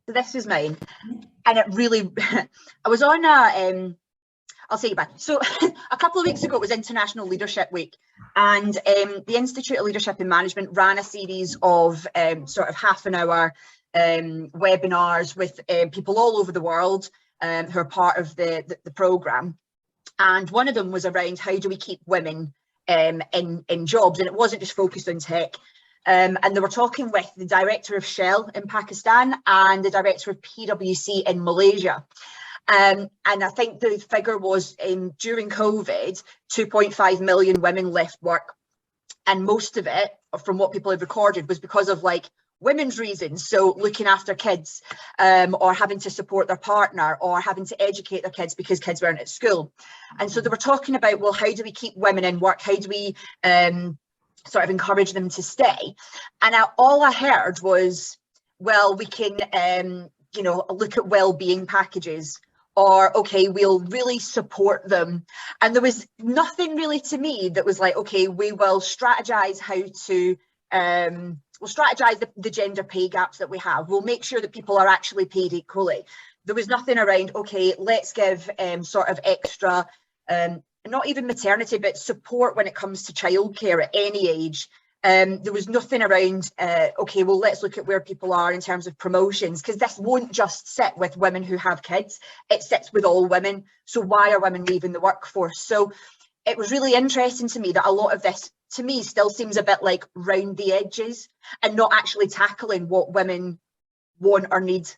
So this was mine, and it really, I was on a, I'll say it back. So a couple of weeks ago, it was International Leadership Week, and the Institute of Leadership and Management ran a series of sort of half an hour webinars with people all over the world who are part of the programme. And one of them was around how do we keep women in jobs, and it wasn't just focused on tech. And they were talking with the director of Shell in Pakistan and the director of PwC in Malaysia. And I think the figure was during COVID, 2.5 million women left work. And most of it, from what people have recorded, was because of like women's reasons. So looking after kids, or having to support their partner, or having to educate their kids because kids weren't at school. And so they were talking about, well, how do we keep women in work? How do we sort of encourage them to stay? And all I heard was, well, we can, you know, look at well-being packages, or, okay, we'll really support them. And there was nothing really to me that was like, okay, we will strategize how to, we'll strategize the gender pay gaps that we have. We'll make sure that people are actually paid equally. There was nothing around, okay, let's give sort of extra, not even maternity, but support when it comes to childcare at any age. There was nothing around, okay, well, let's look at where people are in terms of promotions, because this won't just sit with women who have kids, it sits with all women. So why are women leaving the workforce? So it was really interesting to me that a lot of this, to me, still seems a bit like round the edges and not actually tackling what women want or need.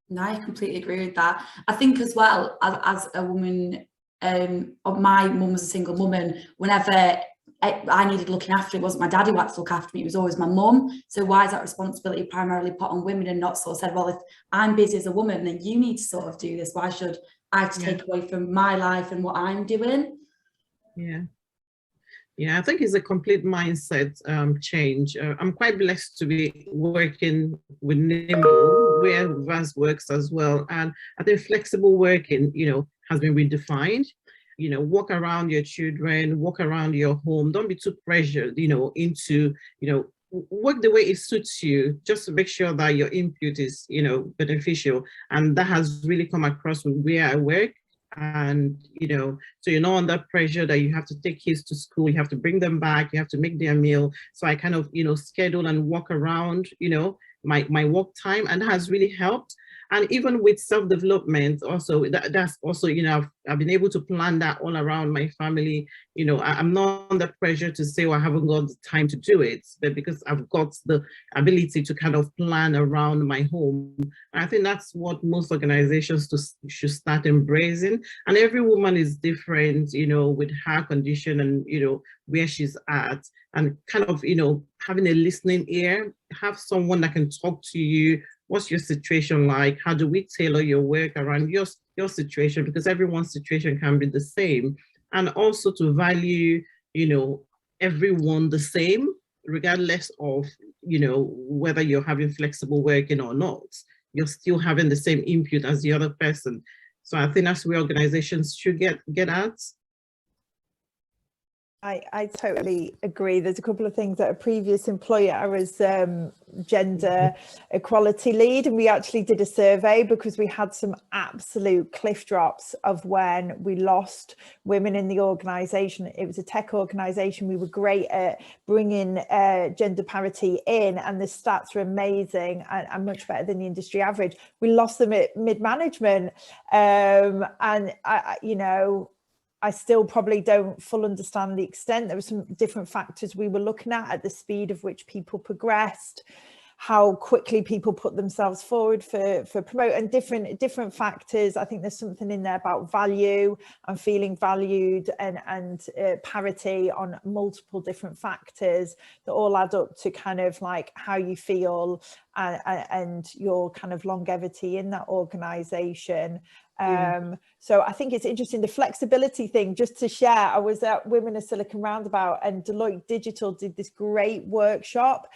No, I completely agree with that. I think as well, as a woman, my mum was a single woman. Whenever I needed looking after, it wasn't my daddy who had to look after me, it was always my mum. So why is that responsibility primarily put on women and not sort of said, well, if I'm busy as a woman, then you need to sort of do this. Why should I have to take away from my life and what I'm doing? Yeah, I think it's a complete mindset change. I'm quite blessed to be working with Nimble, where Vaz works as well. And I think flexible working, you know, has been redefined. You know, walk around your children, walk around your home. Don't be too pressured, you know, into, you know, work the way it suits you, just to make sure that your input is, you know, beneficial. And that has really come across with where I work. And, you know, so you're not under pressure that you have to take kids to school, you have to bring them back, you have to make their meal. So I kind of, you know, schedule and walk around, you know, my work time, and that has really helped. And even with self-development also, that's also, you know, I've been able to plan that all around my family. You know, I'm not under pressure to say, well, I haven't got the time to do it, but because I've got the ability to kind of plan around my home. I think that's what most organizations should start embracing. And every woman is different, you know, with her condition and, you know, where she's at, and kind of, you know, having a listening ear, have someone that can talk to you. What's your situation like? How do we tailor your work around your situation? Because everyone's situation can be the same. And also to value, you know, everyone the same, regardless of, you know, whether you're having flexible working or not. You're still having the same input as the other person. So I think that's where organizations should get at. I totally agree. There's a couple of things. At a previous employer, I was gender equality lead, and we actually did a survey because we had some absolute cliff drops of when we lost women in the organisation. It was a tech organisation. We were great at bringing gender parity in, and the stats were amazing and much better than the industry average. We lost them at mid-management, and you know, I still probably don't fully understand the extent. There were some different factors we were looking at the speed of which people progressed, how quickly people put themselves forward for promote, and different factors. I think there's something in there about value and feeling valued, and parity on multiple different factors that all add up to kind of like how you feel and your kind of longevity in that organization. So I think it's interesting, the flexibility thing, just to share. I was at Women of Silicon Roundabout, and Deloitte Digital did this great workshop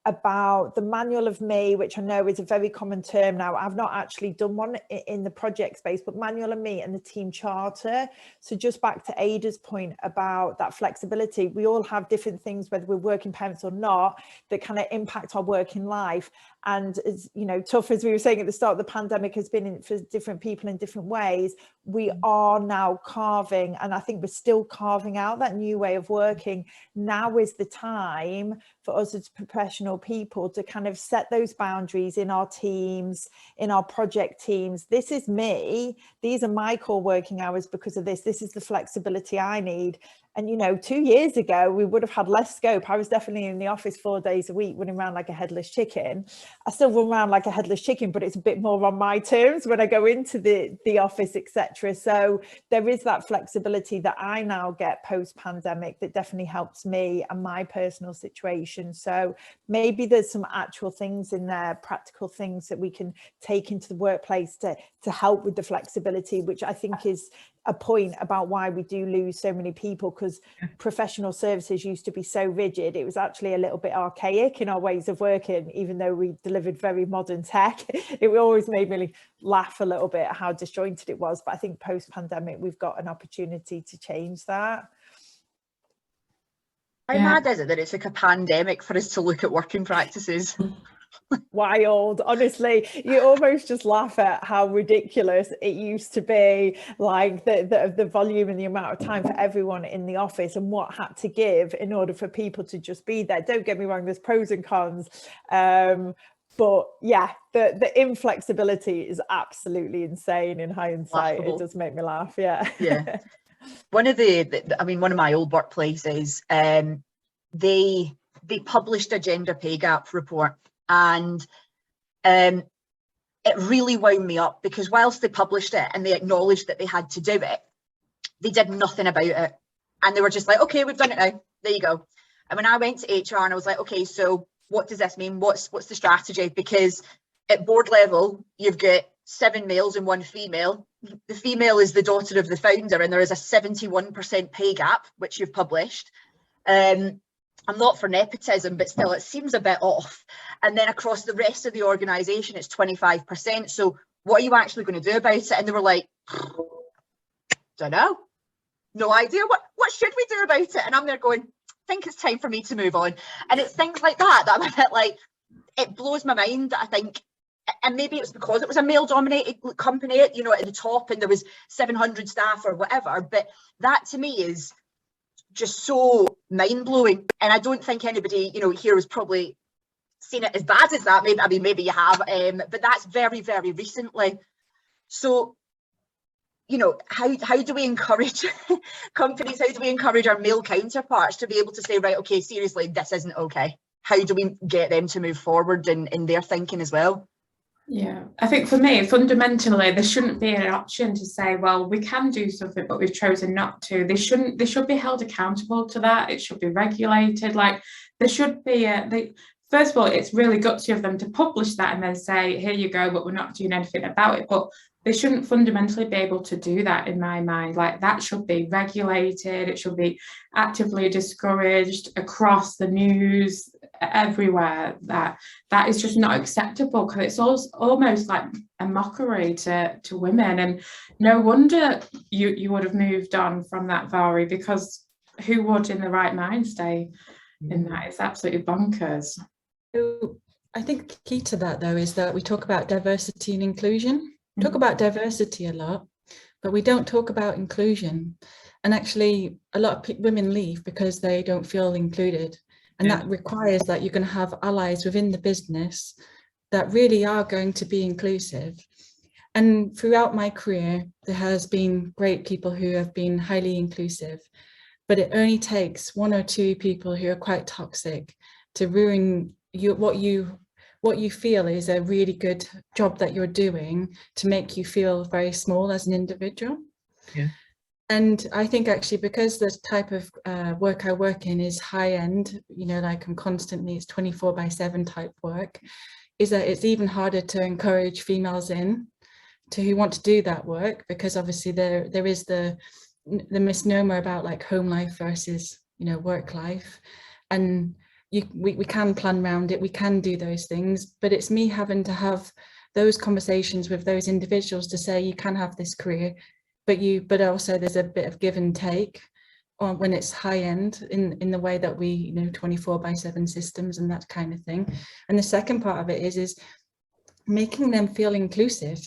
about the manual of me, which I know is a very common term now. I've not actually done one in the project space, but manual of me and the team charter. So just back to Ada's point about that flexibility, we all have different things, whether we're working parents or not, that kind of impact our working life. And as you know, tough as we were saying at the start, the pandemic has been for different people in different ways. We are now carving, and I think we're still carving out that new way of working. Now is the time for us as professional people to kind of set those boundaries in our teams, in our project teams. This is me. These are my core working hours because of this. This is the flexibility I need. And, you know, 2 years ago, we would have had less scope. I was definitely in the office 4 days a week, running around like a headless chicken. I still run around like a headless chicken, but it's a bit more on my terms when I go into the office, etc. So there is that flexibility that I now get post-pandemic that definitely helps me and my personal situation. So maybe there's some actual things in there, practical things that we can take into the workplace to help with the flexibility, which I think is a point about why we do lose so many people, because professional services used to be so rigid. It was actually a little bit archaic in our ways of working, even though we delivered very modern tech. It always made me laugh a little bit at how disjointed it was. But I think post-pandemic, we've got an opportunity to change that. How mad is it that it's like a pandemic for us to look at working practices? Wild, honestly. You almost just laugh at how ridiculous it used to be, like the volume and the amount of time for everyone in the office and what had to give in order for people to just be there. Don't get me wrong, there's pros and cons, but yeah, the inflexibility is absolutely insane in hindsight. Laughable. It does make me laugh. Yeah. One of one of my old workplaces, they published a gender pay gap report. And it really wound me up, because whilst they published it and they acknowledged that they had to do it, they did nothing about it. And they were just like, okay, we've done it now. There you go. And when I went to HR and I was like, okay, so what does this mean? What's the strategy? Because at board level, you've got 7 males and 1 female. The female is the daughter of the founder, and there is a 71% pay gap, which you've published. I'm not for nepotism, but still, it seems a bit off. And then across the rest of the organisation, it's 25%. So what are you actually going to do about it? And they were like, don't know. No idea. What should we do about it? And I'm there going, I think it's time for me to move on. And it's things like that I'm a bit like, it blows my mind, I think. And maybe it was because it was a male-dominated company, you know, at the top, and there was 700 staff or whatever. But that to me is just so mind-blowing, and I don't think anybody, you know, here has probably seen it as bad as that. Maybe you have, but that's very, very recently. So, you know, how do we encourage companies? How do we encourage our male counterparts to be able to say, right, okay, seriously, this isn't okay? How do we get them to move forward in their thinking as well? Yeah, I think for me, fundamentally, there shouldn't be an option to say, well, we can do something, but we've chosen not to. They should be held accountable to that. It should be regulated. Like, there should be first of all, it's really gutsy of them to publish that and then say, here you go, but we're not doing anything about it. But they shouldn't fundamentally be able to do that, in my mind. Like, that should be regulated. It should be actively discouraged across the news, everywhere. That is just not acceptable, because it's almost like a mockery to women. And no wonder you would have moved on from that, Mhairi, because who would in the right mind stay in that? It's absolutely bonkers. So I think the key to that, though, is that we talk about diversity and inclusion. We talk about diversity a lot, but we don't talk about inclusion. And actually, a lot of women leave because they don't feel included. And that requires that you're going to have allies within the business that really are going to be inclusive. And throughout my career, there has been great people who have been highly inclusive, but it only takes 1 or 2 people who are quite toxic to ruin what you feel is a really good job that you're doing, to make you feel very small as an individual. Yeah. And I think actually, because the type of work I work in is high end, you know, like it's 24/7 type work, is that it's even harder to encourage females who want to do that work, because obviously there is the misnomer about like home life versus, you know, work life. And we can plan around it, we can do those things, but it's me having to have those conversations with those individuals to say, you can have this career, but also there's a bit of give and take. or when it's high end in the way that we, you know, 24/7 systems and that kind of thing. And the second part of it is making them feel inclusive.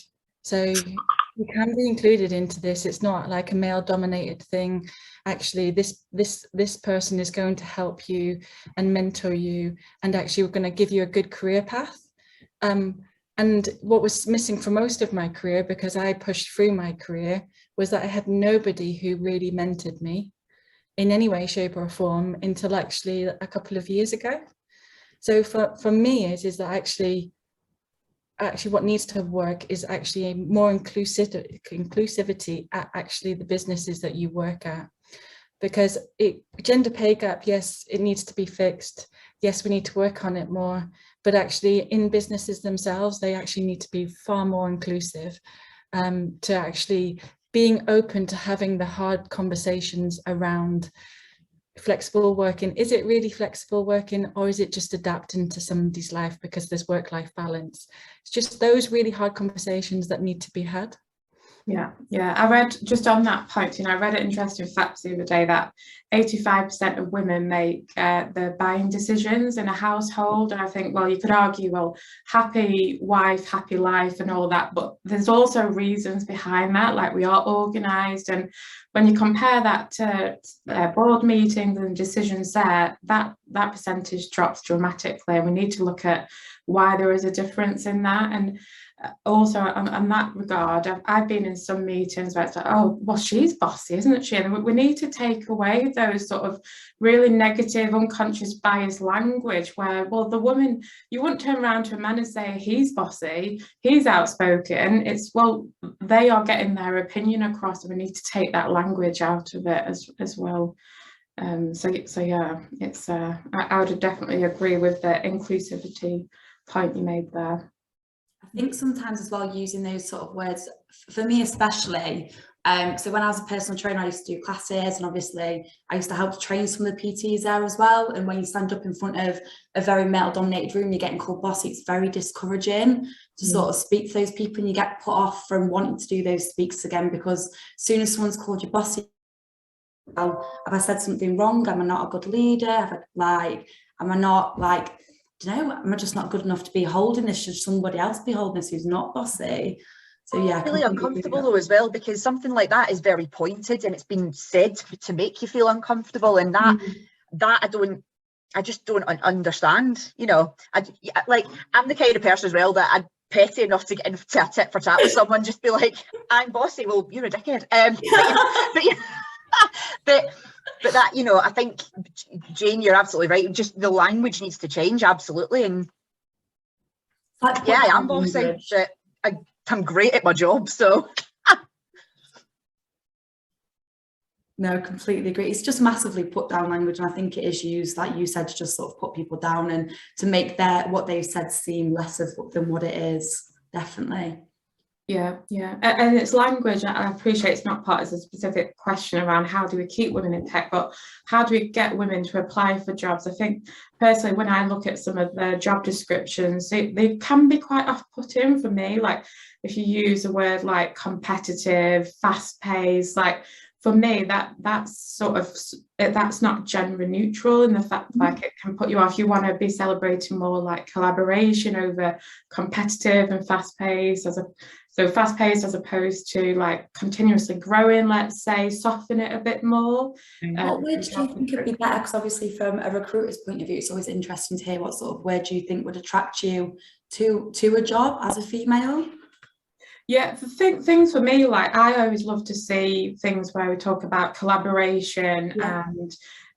So you can be included into this. It's not like a male dominated thing. Actually, this person is going to help you and mentor you, and actually we're going to give you a good career path. And what was missing for most of my career, because I pushed through my career, was that I had nobody who really mentored me in any way, shape or form until actually a couple of years ago. So for me is that actually what needs to work is actually a more inclusivity at actually the businesses that you work at. Because gender pay gap, yes, it needs to be fixed. Yes, we need to work on it more, but actually in businesses themselves, they actually need to be far more inclusive, to actually being open to having the hard conversations around flexible working. Is it really flexible working, or is it just adapting to somebody's life because there's work-life balance? It's just those really hard conversations that need to be had. Yeah, I read, just on that point, I read an interesting fact the other day that 85% of women make the buying decisions in a household. And I think, well, you could argue, well, happy wife, happy life and all that, but there's also reasons behind that, like we are organised. And when you compare that to board meetings and decisions there, that percentage drops dramatically. And we need to look at why there is a difference in that. And also on that regard, I've been in some meetings where it's like, oh, well, she's bossy, isn't she? And we need to take away those sort of really negative, unconscious bias language where, well, the woman, you wouldn't turn around to a man and say he's bossy, he's outspoken. It's, well, they are getting their opinion across, and we need to take that language out of it as well. So yeah, it's I would definitely agree with the inclusivity point you made there. I think sometimes as well, using those sort of words, for me especially, so when I was a personal trainer, I used to do classes, and obviously I used to help train some of the PTs there as well. And when you stand up in front of a very male-dominated room, you're getting called bossy, it's very discouraging to sort of speak to those people, and you get put off from wanting to do those speaks again, because as soon as someone's called you bossy, well, have I said something wrong? Am I not a good leader? Am I not like, am I just not good enough to be holding this? Should somebody else be holding this who's not bossy? So yeah, really uncomfortable though as well, because something like that is very pointed and it's been said to make you feel uncomfortable, and that I just don't understand. I'm the kind of person as well that I'm petty enough to get into a tit for tat with someone, just be like, I'm bossy, well, you're a dickhead. But that, I think, Jayne, you're absolutely right. Just the language needs to change, absolutely. And yeah, I am bossy, but I'm great at my job, so. No, completely agree. It's just massively put down language, and I think it is used, like you said, to just sort of put people down and to make what they've said seem less than what it is. Definitely. Yeah, and it's language. I appreciate it's not part of a specific question around how do we keep women in tech, but how do we get women to apply for jobs? I think personally, when I look at some of the job descriptions, they can be quite off-putting for me. Like if you use a word like competitive, fast-paced, like for me, that's not gender neutral in the fact like it can put you off. You want to be celebrating more like collaboration over competitive and fast-paced, so fast-paced as opposed to like continuously growing, let's say, soften it a bit more. What word do you think would be better? Because obviously from a recruiter's point of view, it's always interesting to hear what sort of word do you think would attract you to a job as a female? Yeah, things for me, like I always love to see things where we talk about collaboration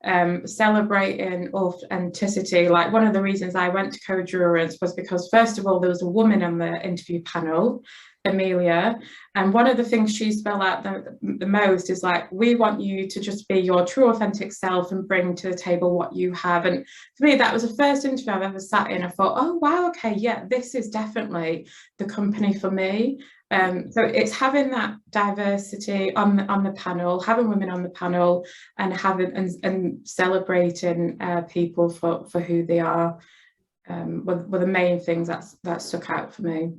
and celebrating authenticity. Like one of the reasons I went to co-jurors was because first of all, there was a woman on the interview panel, Amelia, and one of the things she spelled out the most is like, we want you to just be your true authentic self and bring to the table what you have. And for me, that was the first interview I've ever sat in. I thought, oh wow, okay, yeah, this is definitely the company for me. So it's having that diversity on the panel, having women on the panel, and having and celebrating people for who they are, were the main things that stuck out for me.